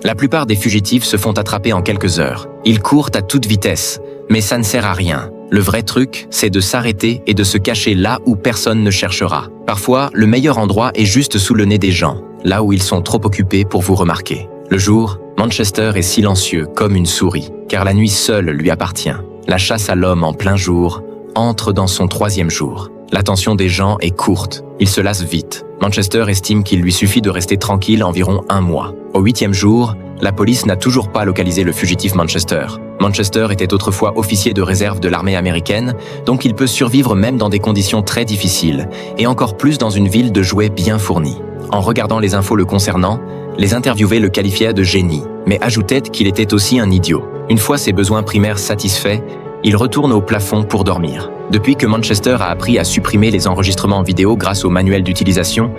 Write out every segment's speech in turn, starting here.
La plupart des fugitifs se font attraper en quelques heures. Ils courent à toute vitesse, mais ça ne sert à rien. Le vrai truc, c'est de s'arrêter et de se cacher là où personne ne cherchera. Parfois, le meilleur endroit est juste sous le nez des gens, là où ils sont trop occupés pour vous remarquer. Le jour, Manchester est silencieux comme une souris, car la nuit seule lui appartient. La chasse à l'homme en plein jour entre dans son 3e jour. L'attention des gens est courte, ils se lassent vite. Manchester estime qu'il lui suffit de rester tranquille environ 1 mois. Au 8e jour, la police n'a toujours pas localisé le fugitif Manchester. Manchester était autrefois officier de réserve de l'armée américaine, donc il peut survivre même dans des conditions très difficiles, et encore plus dans une ville de jouets bien fournie. En regardant les infos le concernant, les interviewés le qualifiaient de génie, mais ajoutaient qu'il était aussi un idiot. Une fois ses besoins primaires satisfaits, il retourne au plafond pour dormir. Depuis que Manchester a appris à supprimer les enregistrements vidéo grâce au manuel d'utilisation,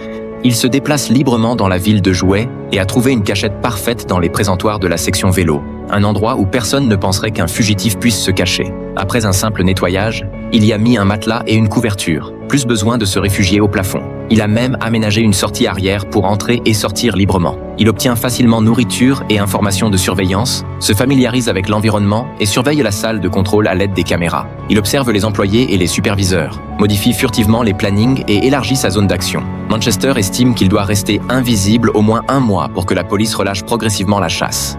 il se déplace librement dans la ville de jouets et a trouvé une cachette parfaite dans les présentoirs de la section vélo, un endroit où personne ne penserait qu'un fugitif puisse se cacher. Après un simple nettoyage, il y a mis un matelas et une couverture, plus besoin de se réfugier au plafond. Il a même aménagé une sortie arrière pour entrer et sortir librement. Il obtient facilement nourriture et informations de surveillance, se familiarise avec l'environnement et surveille la salle de contrôle à l'aide des caméras. Il observe les employés et les superviseurs, modifie furtivement les plannings et élargit sa zone d'action. Manchester estime qu'il doit rester invisible au moins 1 mois pour que la police relâche progressivement la chasse.